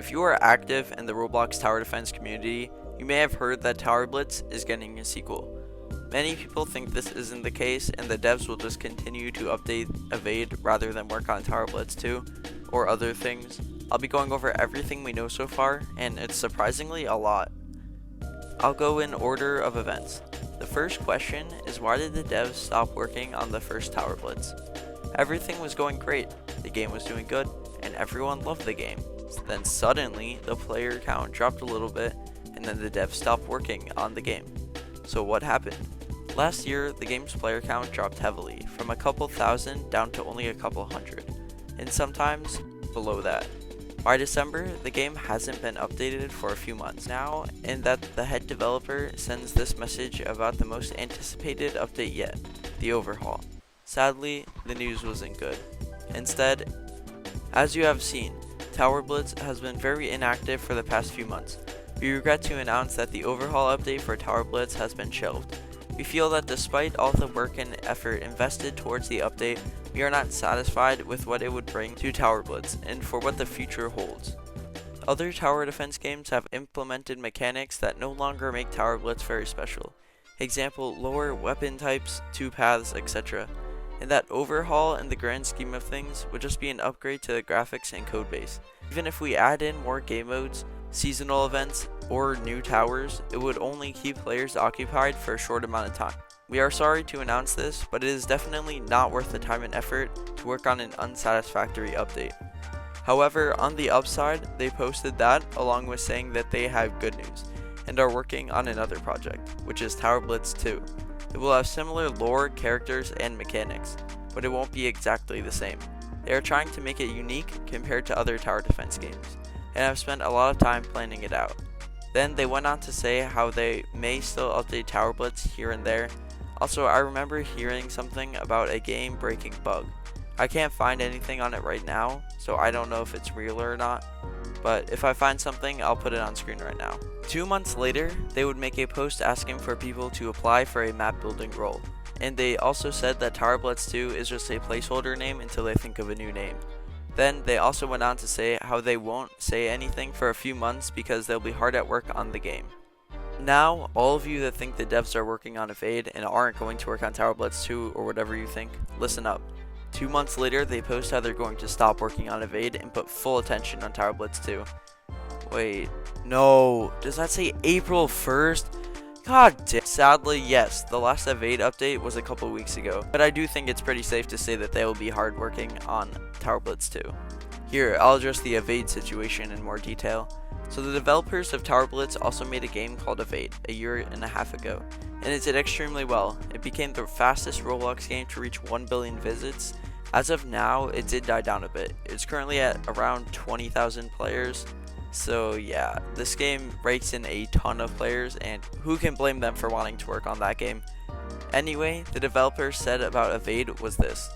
If you are active in the Roblox tower defense community, you may have heard that Tower Blitz is getting a sequel. Many people think this isn't the case and the devs will just continue to update Evade rather than work on Tower Blitz 2 or other things. I'll be going over everything we know so far, and it's surprisingly a lot. I'll go in order of events. The first question is, why did the devs stop working on the first Tower Blitz? Everything was going great, the game was doing good, and everyone loved the game. Then suddenly, the player count dropped a little bit, and then the devs stopped working on the game. So what happened? Last year, the game's player count dropped heavily, from a couple thousand down to only a couple hundred, and sometimes below that. By December, the game hasn't been updated for a few months now, and that the head developer sends this message about the most anticipated update yet, the overhaul. Sadly, the news wasn't good. Instead, as you have seen, Tower Blitz has been very inactive for the past few months. We regret to announce that the overhaul update for Tower Blitz has been shelved. We feel that despite all the work and effort invested towards the update, we are not satisfied with what it would bring to Tower Blitz and for what the future holds. Other tower defense games have implemented mechanics that no longer make Tower Blitz very special. Example, lower weapon types, 2 paths, etc. And that overhaul in the grand scheme of things would just be an upgrade to the graphics and codebase. Even if we add in more game modes, seasonal events, or new towers, it would only keep players occupied for a short amount of time. We are sorry to announce this, but it is definitely not worth the time and effort to work on an unsatisfactory update. However, on the upside, they posted that along with saying that they have good news and are working on another project, which is Tower Blitz 2. It will have similar lore, characters, and mechanics, but it won't be exactly the same. They are trying to make it unique compared to other tower defense games, and have spent a lot of time planning it out. Then they went on to say how they may still update Tower Blitz here and there. Also, I remember hearing something about a game breaking bug. I can't find anything on it right now, so I don't know if it's real or not, but if I find something, I'll put it on screen right now. 2 months later, they would make a post asking for people to apply for a map building role, and they also said that Tower Blitz 2 is just a placeholder name until they think of a new name. Then they also went on to say how they won't say anything for a few months because they'll be hard at work on the game. Now, all of you that think the devs are working on Evade and aren't going to work on Tower Blitz 2 or whatever you think, listen up. 2 months later, they post how they're going to stop working on Evade and put full attention on Tower Blitz 2. Wait, no, does that say April 1st? God damn. Sadly, yes, the last Evade update was a couple weeks ago, but I do think it's pretty safe to say that they will be hard working on Tower Blitz 2. Here, I'll address the Evade situation in more detail. So the developers of Tower Blitz also made a game called Evade a year and a half ago, and it did extremely well. It became the fastest Roblox game to reach 1 billion visits. As of now, it did die down a bit. It's currently at around 20,000 players. So yeah, this game rakes in a ton of players, and who can blame them for wanting to work on that game? Anyway, the developers said about Evade was this: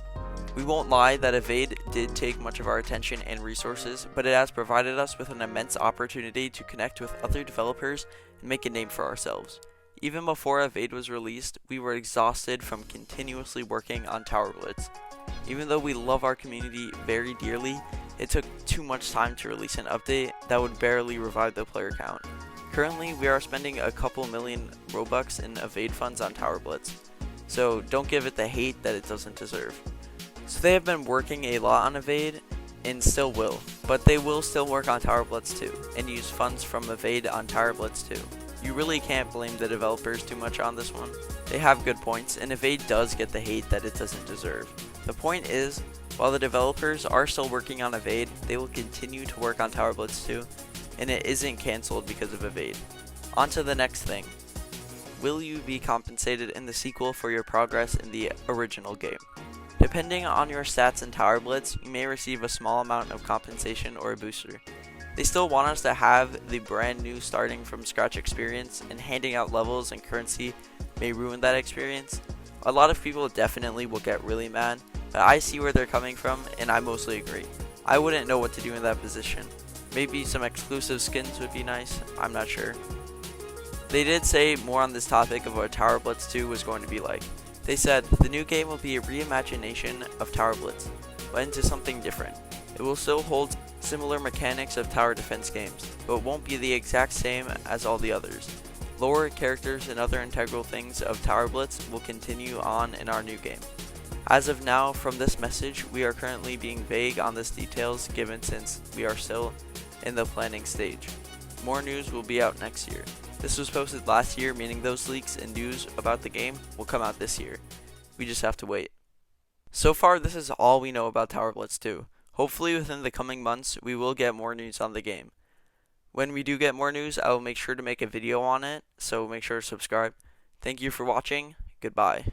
"We won't lie that Evade did take much of our attention and resources, but it has provided us with an immense opportunity to connect with other developers and make a name for ourselves. Even before Evade was released, we were exhausted from continuously working on Tower Blitz. Even though we love our community very dearly, it took too much time to release an update that would barely revive the player count. Currently, we are spending a couple million Robux in Evade funds on Tower Blitz, so don't give it the hate that it doesn't deserve." So they have been working a lot on Evade, and still will, but they will still work on Tower Blitz 2, and use funds from Evade on Tower Blitz 2. You really can't blame the developers too much on this one. They have good points, and Evade does get the hate that it doesn't deserve. The point is, while the developers are still working on Evade, they will continue to work on Tower Blitz 2, and it isn't cancelled because of Evade. On to the next thing. Will you be compensated in the sequel for your progress in the original game? Depending on your stats in Tower Blitz, you may receive a small amount of compensation or a booster. They still want us to have the brand new starting from scratch experience, and handing out levels and currency may ruin that experience. A lot of people definitely will get really mad, but I see where they're coming from, and I mostly agree. I wouldn't know what to do in that position. Maybe some exclusive skins would be nice, I'm not sure. They did say more on this topic of what Tower Blitz 2 was going to be like. They said, "The new game will be a reimagination of Tower Blitz, but into something different. It will still hold similar mechanics of tower defense games, but won't be the exact same as all the others. Lore, characters, and other integral things of Tower Blitz will continue on in our new game. As of now, from this message, we are currently being vague on this details given since we are still in the planning stage. More news will be out next year. This was posted last year, meaning those leaks and news about the game will come out this year. We just have to wait. So far, this is all we know about Tower Blitz 2. Hopefully within the coming months, we will get more news on the game. When we do get more news, I will make sure to make a video on it, so make sure to subscribe. Thank you for watching. Goodbye.